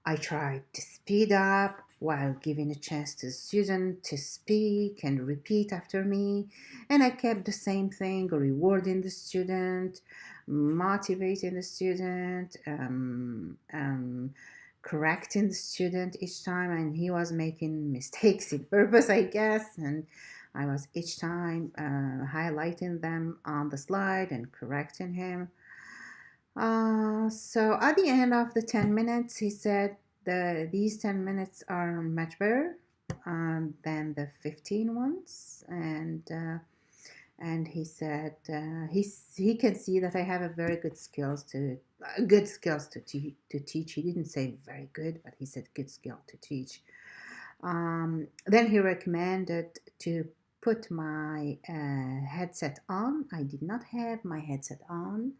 I tried to speed up while giving a chance to the student to speak and repeat after me. And I kept the same thing, rewarding the student, motivating the student, correcting the student each time. And he was making mistakes in purpose, I guess. And I was each time highlighting them on the slide and correcting him. So at the end of the 10 minutes, he said these 10 minutes are much better than the 15 ones. And he said he can see that I have a very good skills to teach. He didn't say very good, but he said good skill to teach. Then he recommended to put my headset on. I did not have my headset on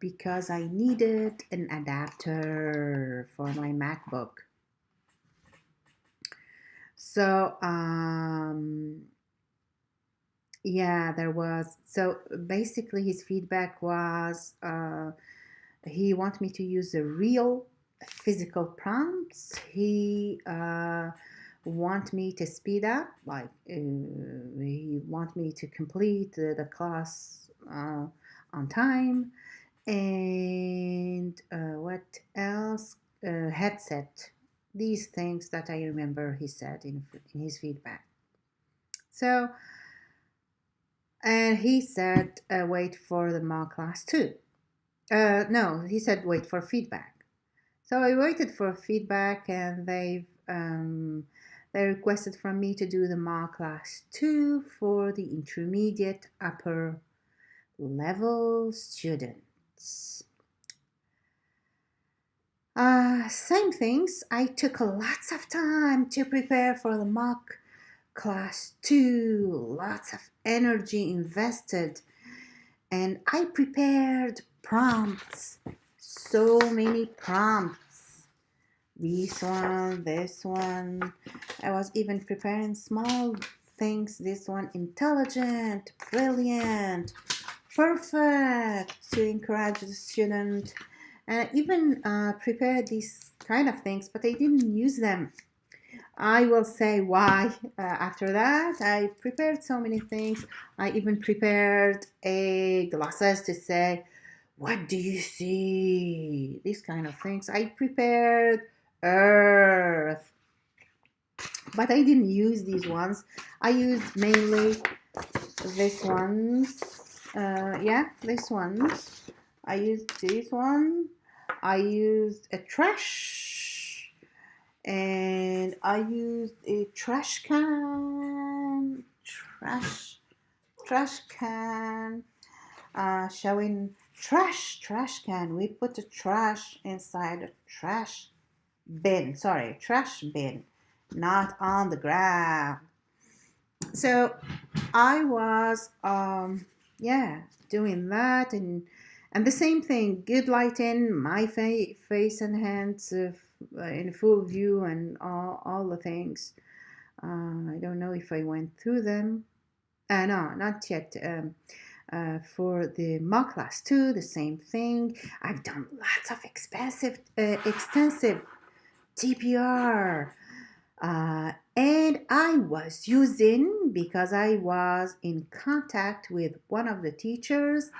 because I needed an adapter for my MacBook. So yeah, there was. So basically, his feedback was he wanted me to use the real physical prompts. He want me to speed up, like he want me to complete the class on time. And what else? Headset. These things that I remember he said in his feedback. So, and he said, wait for the mock class too. No, he said wait for feedback. So I waited for feedback, and they requested from me to do the mock class 2 for the intermediate upper level students. Same things. I took lots of time to prepare for the mock class 2, lots of energy invested, and I prepared prompts, so many prompts. This one. I was even preparing small things. This one, intelligent, brilliant, perfect, to encourage the student. And I even prepared these kind of things, but I didn't use them. I will say why after that. I prepared so many things. I even prepared a glasses to say, what do you see? These kind of things. I prepared earth, but I didn't use these ones. I used mainly these ones. These ones. I used this one. I used a trash, and I used a trash can, showing trash can. We put the trash inside a trash bin, not on the ground. So I was doing that, and the same thing, good lighting, my face and hands in full view, and all the things. I don't know if I went through them. No, not yet. For the mock class 2, the same thing. I've done lots of extensive TPR. And I was using, because I was in contact with one of the teachers,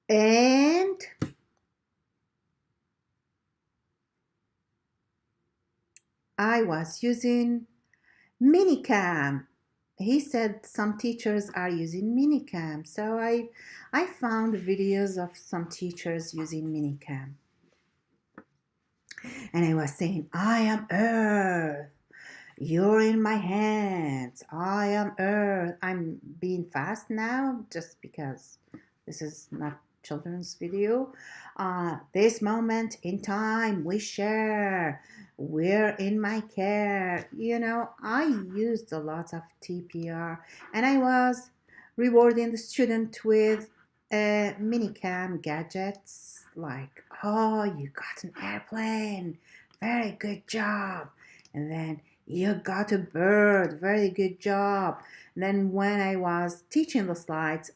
and I was using MANYCAM. He said some teachers are using MANYCAM. So I found videos of some teachers using MANYCAM. And I was saying, I am Earth. You're in my hands. I am Earth. I'm being fast now just because this is not children's video. This moment in time we share. We're in my care. I used a lot of TPR, and I was rewarding the student with MANYCAM gadgets, like, oh, you got an airplane, very good job. And then you got a bird, very good job. And then when I was teaching the slides,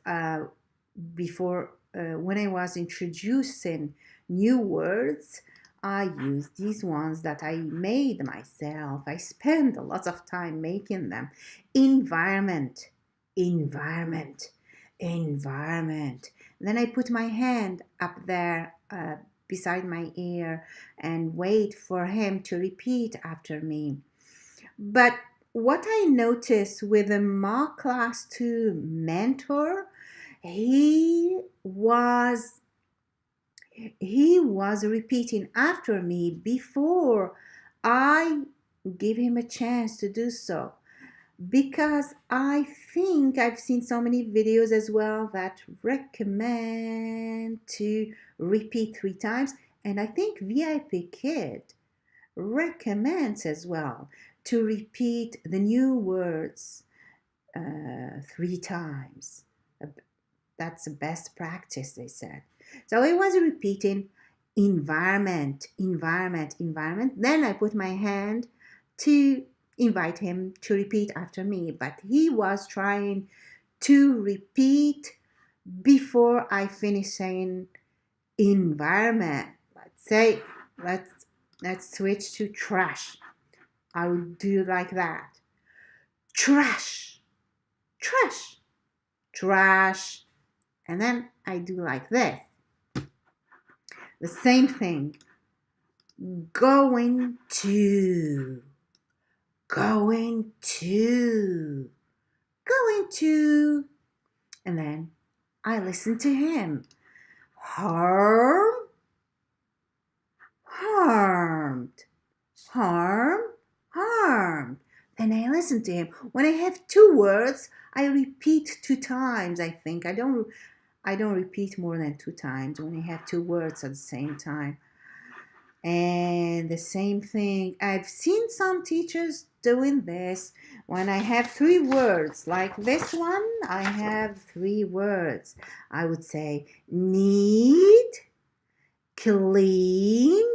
when I was introducing new words, I use these ones that I made myself. I spend a lot of time making them. Environment, environment, environment. Then I put my hand up there beside my ear and wait for him to repeat after me. But what I noticed with the Mark Class 2 mentor, he was he was repeating after me before I gave him a chance to do so, because I think I've seen so many videos as well that recommend to repeat 3 times, and I think VIPKID recommends as well to repeat the new words 3 times. That's the best practice, they said. So I was repeating environment, environment, environment. Then I put my hand to invite him to repeat after me, but he was trying to repeat before I finish saying environment. Let's switch to trash. I would do like that. Trash, trash, trash. And then I do like this. The same thing. Going to, going to, going to. And then I listen to him. Harm, harmed, harm, harmed. Then I listen to him. When I have 2 words, I repeat 2 times, I think. I don't repeat more than 2 times when I have 2 words at the same time. And the same thing, I've seen some teachers doing this when I have 3 words. Like this one, I have 3 words. I would say need, clean,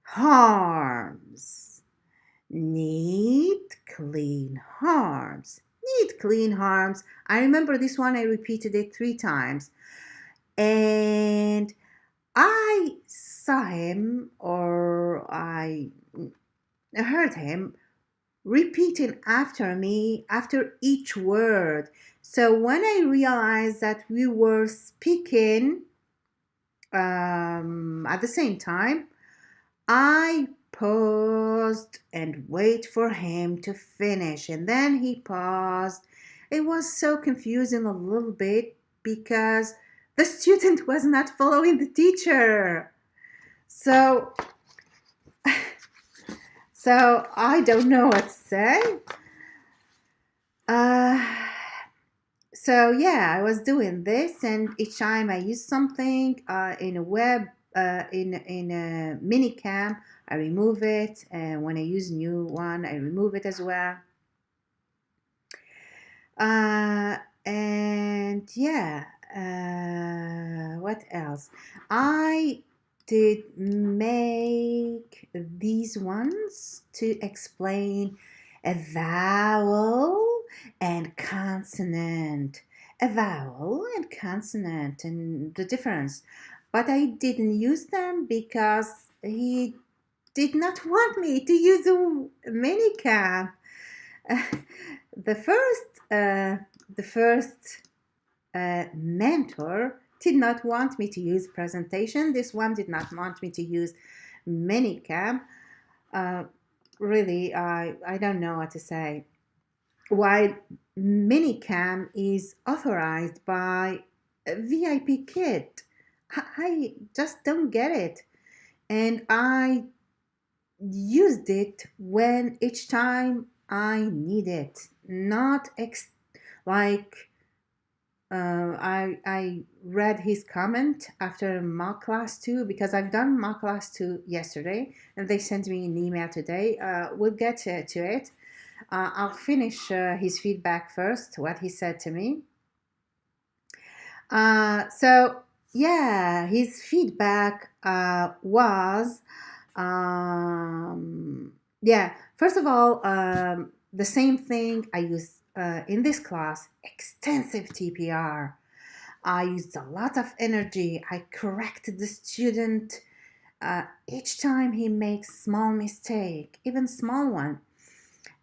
harms. Need, clean, harms. Need, clean, harms. I remember this one, I repeated it 3 times. And I saw him, or I heard him repeating after me after each word. So when I realized that we were speaking at the same time, I paused and wait for him to finish, and then he paused. It was so confusing a little bit because the student was not following the teacher. So I don't know what to say. So yeah, I was doing this, and each time I use something in a web, in a MANYCAM, I remove it, and when I use new one, I remove it as well. And yeah, what else? I did make these ones to explain a vowel and consonant. A vowel and consonant and the difference. But I didn't use them because he did not want me to use a MANYCAM. The first mentor did not want me to use presentation. This one did not want me to use MANYCAM. Really, I don't know what to say. While MANYCAM is authorized by VIPKID, I just don't get it. And I used it when each time I need it, not like I read his comment after mock class 2, because I've done mock class 2 yesterday and they sent me an email today. We'll get to it. I'll finish his feedback first, what he said to me. So yeah, his feedback was yeah, first of all, the same thing I use in this class, extensive TPR. I used a lot of energy. I corrected the student Each time he makes small mistake, even small one,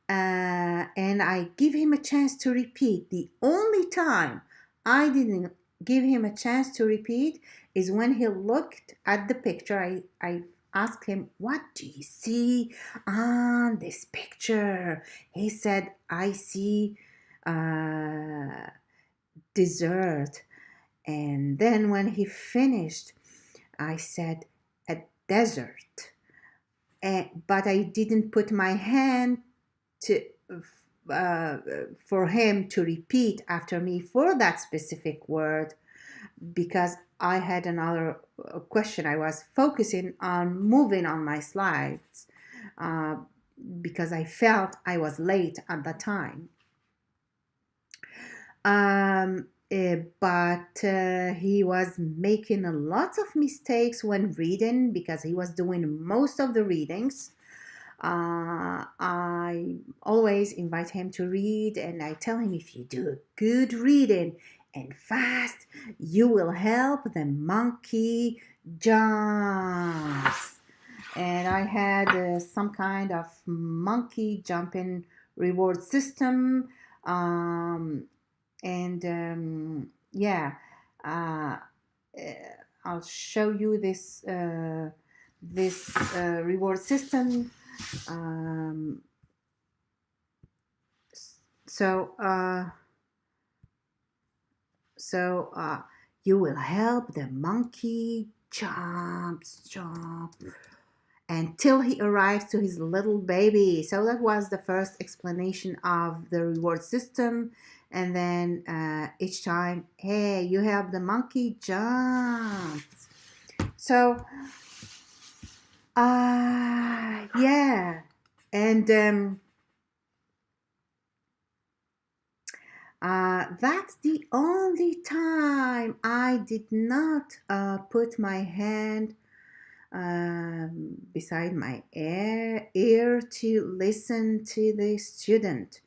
and I give him a chance to repeat. The only time I didn't give him a chance to repeat is when he looked at the picture. I asked him, "What do you see on this picture?" He said, "I see uh, dessert." And then when he finished, I said, "A desert." But I didn't put my hand to uh, for him to repeat after me for that specific word, because I had another question. I was focusing on moving on my slides uh, because I felt I was late at the time. But he was making a lot of mistakes when reading because he was doing most of the readings. I always invite him to read, and I tell him, if you do a good reading and fast, you will help the monkey jumps. And I had some kind of monkey jumping reward system. Yeah, uh, I'll show you this reward system. Um, so uh, so you will help the monkey jump until he arrives to his little baby. So that was the first explanation of the reward system. And then each time, hey, you help the monkey jump. So yeah, and that's the only time I did not put my hand beside my ear to listen to the student.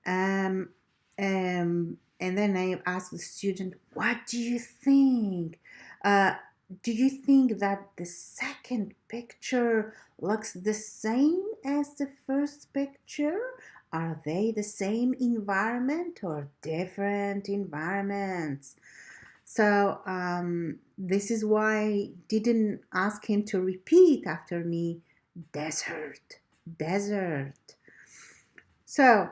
Um, and then I asked the student, "What do you think? Uh, do you think that the second picture looks the same as the first picture? Are they the same environment or different environments?" So this is why I didn't ask him to repeat after me, desert, desert. So,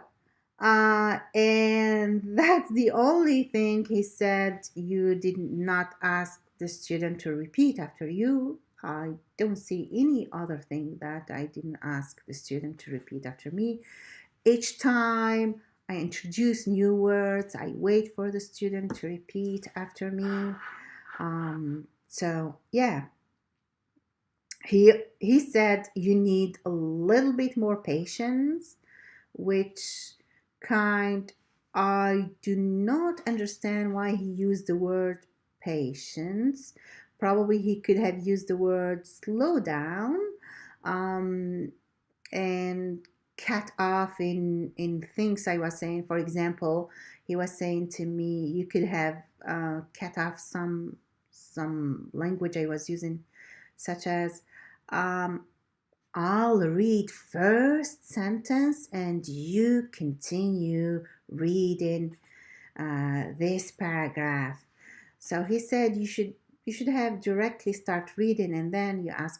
and that's the only thing he said. You did not ask the student to repeat after you. I don't see any other thing that I didn't ask the student to repeat after me. Each time I introduce new words, I wait for the student to repeat after me. So yeah, he said you need a little bit more patience, which kind I do not understand why he used the word patience. Probably he could have used the word slow down, um, and cut off in things I was saying. For example, he was saying to me, you could have cut off some language I was using, such as I'll read first sentence and you continue reading this paragraph. So he said you should have directly start reading and then you ask